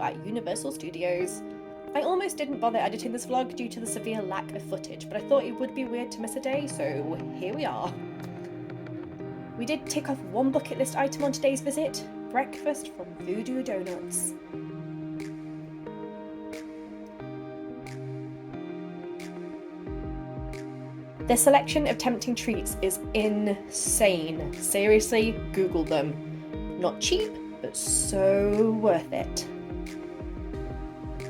at Universal Studios. I almost didn't bother editing this vlog due to the severe lack of footage, but I thought it would be weird to miss a day, so here we are. We did tick off one bucket list item on today's visit: breakfast from Voodoo Donuts. Their selection of tempting treats is insane. Seriously, Google them. Not cheap, but so worth it.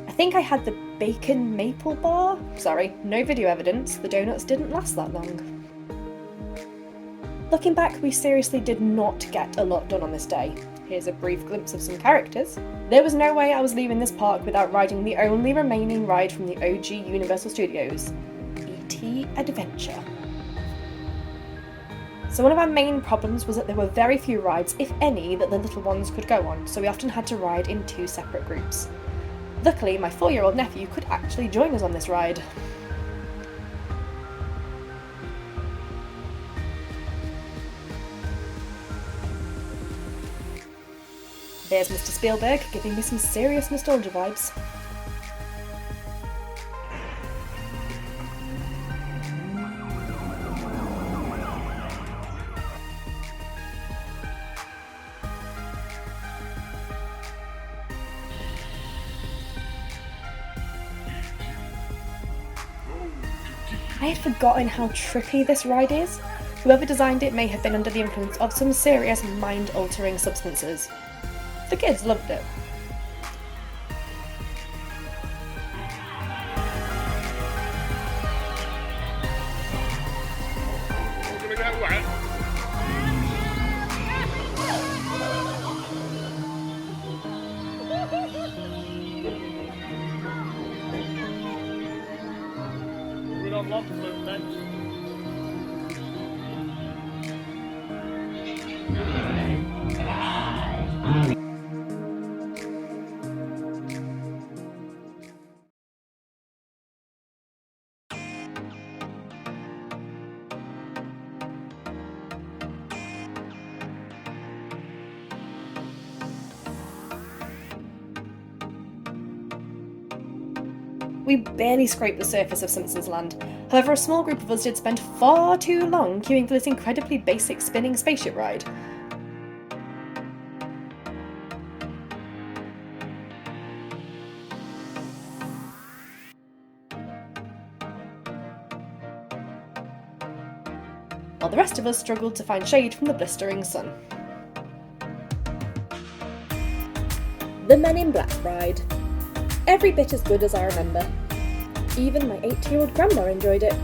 I think I had the bacon maple bar. Sorry, no video evidence, the donuts didn't last that long. Looking back, we seriously did not get a lot done on this day. Here's a brief glimpse of some characters. There was no way I was leaving this park without riding the only remaining ride from the OG Universal Studios, E.T. Adventure. So one of our main problems was that there were very few rides, if any, that the little ones could go on, so we often had to ride in two separate groups. Luckily, my 4-year-old nephew could actually join us on this ride. There's Mr. Spielberg, giving me some serious nostalgia vibes. I had forgotten how trippy this ride is. Whoever designed it may have been under the influence of some serious mind-altering substances. The kids loved it. We don't want to move next. We barely scraped the surface of Simpsons Land. However, a small group of us did spend far too long queuing for this incredibly basic spinning spaceship ride. While the rest of us struggled to find shade from the blistering sun. The Men in Black ride. Every bit as good as I remember. Even my 8-year-old grandma enjoyed it.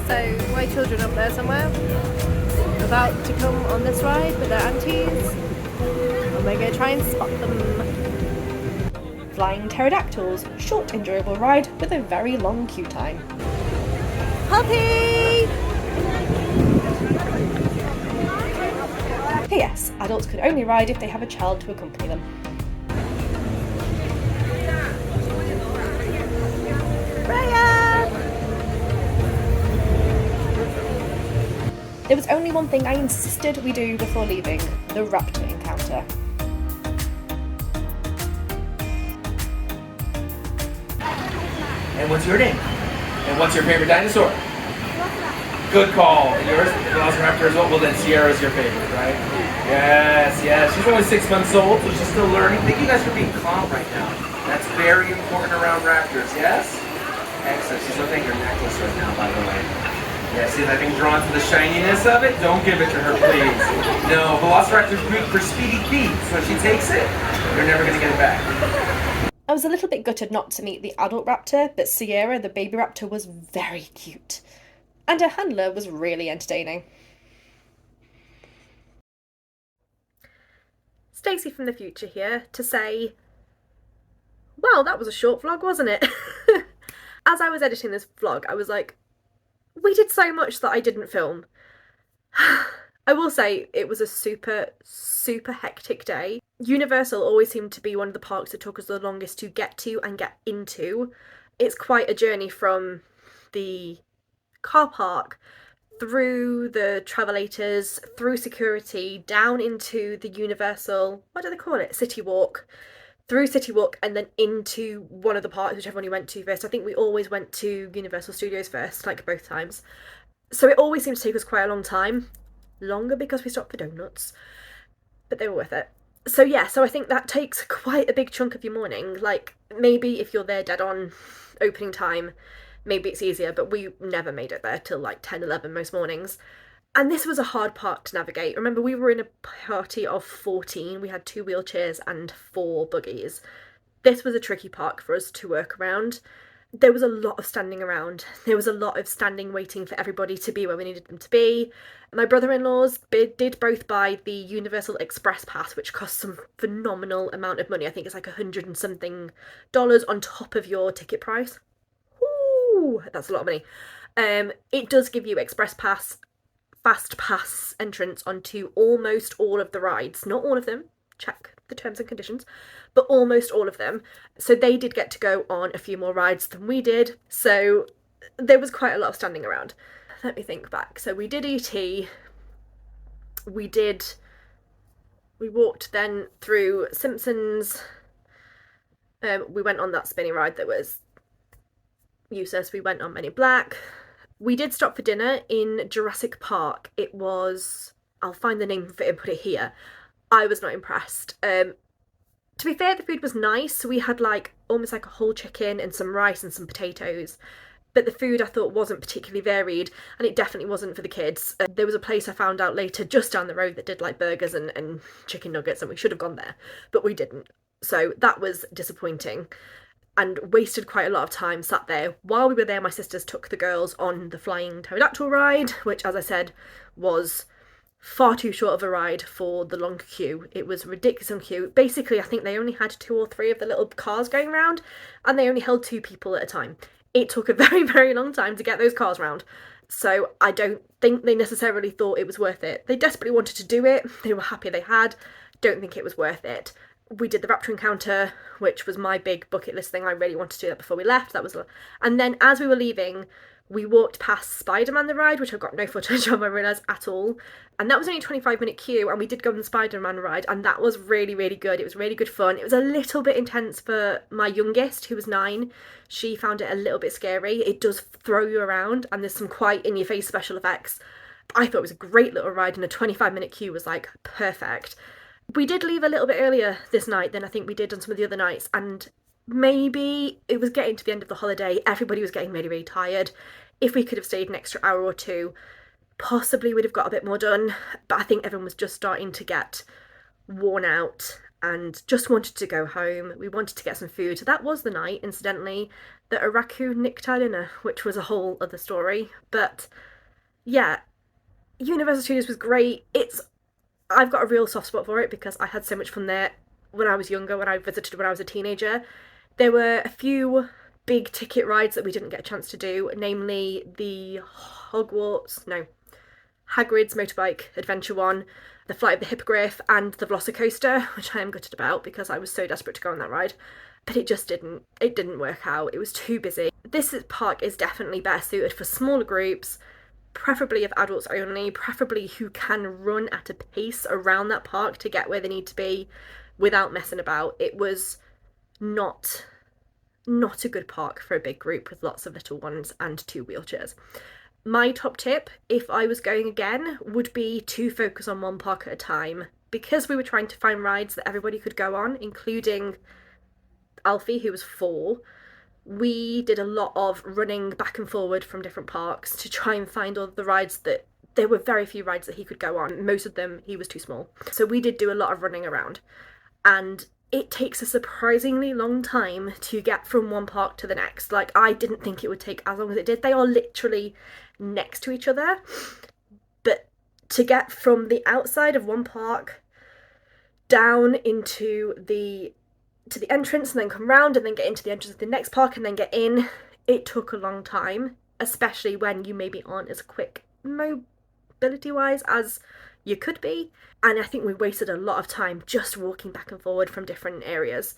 So, my children up there somewhere, about to come on this ride with their aunties, and we're going to try and spot them. Flying Pterodactyls, short enjoyable ride with a very long queue time. Puppy! P.S. Adults can only ride if they have a child to accompany them. Raya! There was only one thing I insisted we do before leaving: the raptor encounter. And what's your name? And what's your favorite dinosaur? Good call. And yours? Velociraptor as well? Well, then Sierra's your favorite, right? Yes, yes. She's only 6 months old, so she's still learning. Thank you guys for being calm right now. That's very important around raptors, yes? Excellent. She's looking at your necklace right now, by the way. Yeah, see that thing drawn to the shininess of it? Don't give it to her, please. No, Velociraptor's great for speedy feet, so if she takes it, you're never going to get it back. I was a little bit gutted not to meet the adult raptor, but Sierra, the baby raptor, was very cute. And her handler was really entertaining. Stacey from the future here to say, well, that was a short vlog, wasn't it? As I was editing this vlog, I was like, we did so much that I didn't film. I will say it was a super hectic day. Universal always seemed to be one of the parks that took us the longest to get to and get into. It's quite a journey from the car park through the travelators, through security, down into the Universal, what do they call it? City Walk. Through City Walk and then into one of the parks, whichever one you went to first. I think we always went to Universal Studios first, like both times. So it always seemed to take us quite a long time. Longer because we stopped for donuts, but they were worth it. So yeah, so I think that takes quite a big chunk of your morning. Like, maybe if you're there dead on opening time, maybe it's easier, but we never made it there till like 10, 11 most mornings. And this was a hard park to navigate. Remember, we were in a party of 14. We had 2 wheelchairs and 4 buggies. This was a tricky park for us to work around. There was a lot of standing around. There was a lot of standing waiting for everybody to be where we needed them to be. My brother-in-laws did both buy the Universal Express Pass, which costs some phenomenal amount of money. I think it's like $100 and something on top of your ticket price. Ooh, that's a lot of money. It does give you Express Pass, Fast Pass entrance onto almost all of the rides. Not all of them, check the terms and conditions, but almost all of them. So they did get to go on a few more rides than we did. So there was quite a lot of standing around. Let me think back. So we did E.T. We walked then through Simpsons. We went on that spinning ride that was useless. We went on Men in Black. We did stop for dinner in Jurassic Park. It was, I'll find the name of it and put it here. I was not impressed. To be fair, the food was nice. We had like almost like a whole chicken and some rice and some potatoes. But the food I thought wasn't particularly varied, and it definitely wasn't for the kids. There was a place I found out later just down the road that did like burgers and chicken nuggets, and we should have gone there, but we didn't. So that was disappointing. And wasted quite a lot of time sat there. While we were there, my sisters took the girls on the flying pterodactyl ride, which, as I said, was far too short of a ride for the long queue. It was ridiculous on queue. Basically, I think they only had 2 or 3 of the little cars going around, and they only held 2 people at a time. It took a very, very long time to get those cars round. So I don't think they necessarily thought it was worth it. They desperately wanted to do it. They were happy they had. Don't think it was worth it. We did the Raptor Encounter, which was my big bucket list thing. I really wanted to do that before we left. And then as we were leaving, we walked past Spider-Man the ride, which I've got no footage of, I realise, at all. And that was only a 25-minute queue, and we did go on the Spider-Man ride, and that was really, really good. It was really good fun. It was a little bit intense for my youngest, who was 9. She found it a little bit scary. It does throw you around, and there's some quite in-your-face special effects. I thought it was a great little ride, and a 25-minute queue was, like, perfect. We did leave a little bit earlier this night than I think we did on some of the other nights, and maybe it was getting to the end of the holiday. Everybody was getting really, really tired. If we could have stayed an extra hour or 2, possibly we'd have got a bit more done. But I think everyone was just starting to get worn out and just wanted to go home. We wanted to get some food. So that was the night, incidentally, that a raccoon nicked our dinner, which was a whole other story. But yeah, Universal Studios was great. I've got a real soft spot for it because I had so much fun there when I was younger, when I visited when I was a teenager. There were a few big ticket rides that we didn't get a chance to do, namely the Hagrid's Motorbike Adventure one, the Flight of the Hippogriff, and the Velocicoaster, which I am gutted about because I was so desperate to go on that ride. But it didn't work out. It was too busy. This park is definitely better suited for smaller groups, preferably of adults only, preferably who can run at a pace around that park to get where they need to be without messing about. It was not a good park for a big group with lots of little ones and 2 wheelchairs. My top tip, if I was going again, would be to focus on one park at a time. Because we were trying to find rides that everybody could go on, including Alfie, who was 4, we did a lot of running back and forward from different parks to try and find all the rides that there were very few rides that he could go on. Most of them he was too small. So we did do a lot of running around. And it takes a surprisingly long time to get from one park to the next. Like, I didn't think it would take as long as it did. They are literally next to each other. But to get from the outside of one park down into the entrance and then come round and then get into the entrance of the next park and then get in, it took a long time, especially when you maybe aren't as quick mobility wise as you could be. And I think we wasted a lot of time just walking back and forward from different areas.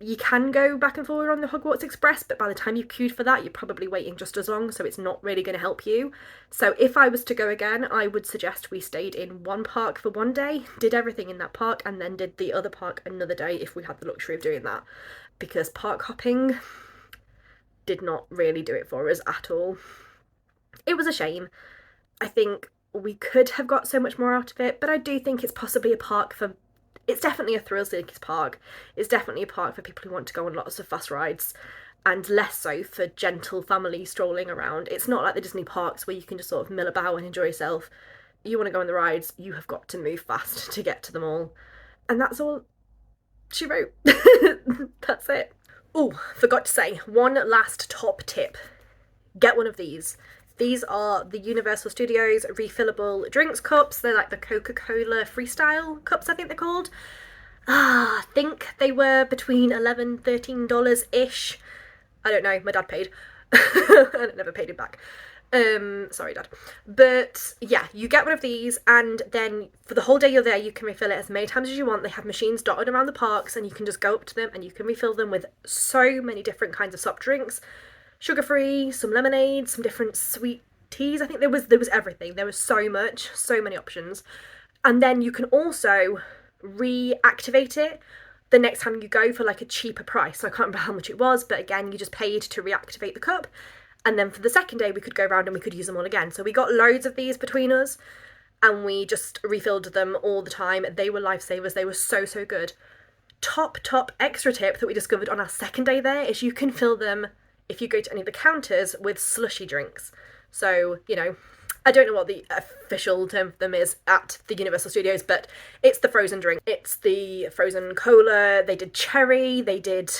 you can go back and forward on the Hogwarts Express, but by the time you've queued for that, you're probably waiting just as long, so it's not really going to help you. So if I was to go again, I would suggest we stayed in one park for one day, did everything in that park, and then did the other park another day if we had the luxury of doing that. Because park hopping did not really do it for us at all. It was a shame. I think we could have got so much more out of it, but I do think it's possibly a park for... It's definitely a thrill seekers park. It's definitely a park for people who want to go on lots of fast rides, and less so for gentle families strolling around. It's not like the Disney parks where you can just sort of mill about and enjoy yourself. You want to go on the rides, you have got to move fast to get to them all. And that's all she wrote. That's it. Oh, forgot to say, one last top tip. Get one of these. These are the Universal Studios refillable drinks cups. They're like the Coca-Cola Freestyle cups, I think they're called. I think they were between $11, $13-ish. I don't know, my dad paid. And I never paid him back. Sorry, Dad. But yeah, you get one of these, and then for the whole day you're there, you can refill it as many times as you want. They have machines dotted around the parks, and you can just go up to them and you can refill them with so many different kinds of soft drinks. Sugar-free, some lemonade, some different sweet teas. I think there was everything. There was so many options. And then you can also reactivate it the next time you go for like a cheaper price. So I can't remember how much it was, but again, you just paid to reactivate the cup. And then for the second day, we could go around and we could use them all again. So we got loads of these between us, and we just refilled them all the time. They were lifesavers. They were so good. Top extra tip that we discovered on our second day there is you can fill them, if you go to any of the counters, with slushy drinks. So, you know, I don't know what the official term for them is at the Universal Studios, but it's the frozen drink. It's the frozen cola, they did cherry, they did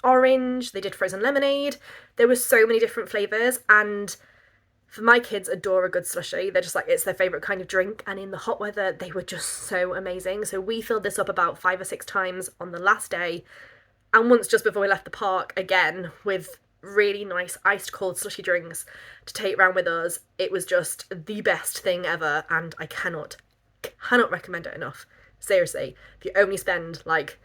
orange, they did frozen lemonade. There were so many different flavours, and for my kids adore a good slushie. They're just like, it's their favourite kind of drink, and in the hot weather, they were just so amazing. So we filled this up about 5 or 6 times on the last day, and once just before we left the park again with really nice iced cold slushy drinks to take around with us. It was just the best thing ever, and I cannot recommend it enough. Seriously, if you only spend like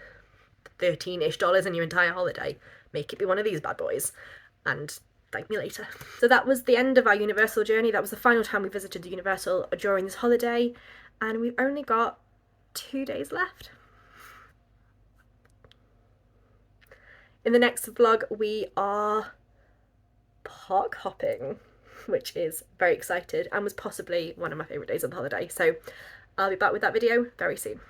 $13-ish in your entire holiday, make it be one of these bad boys and thank me later. So that was the end of our Universal journey. That was the final time we visited the Universal during this holiday, and we've only got 2 days left. In the next vlog, we are park hopping, which is very excited and was possibly one of my favourite days of the holiday. So I'll be back with that video very soon.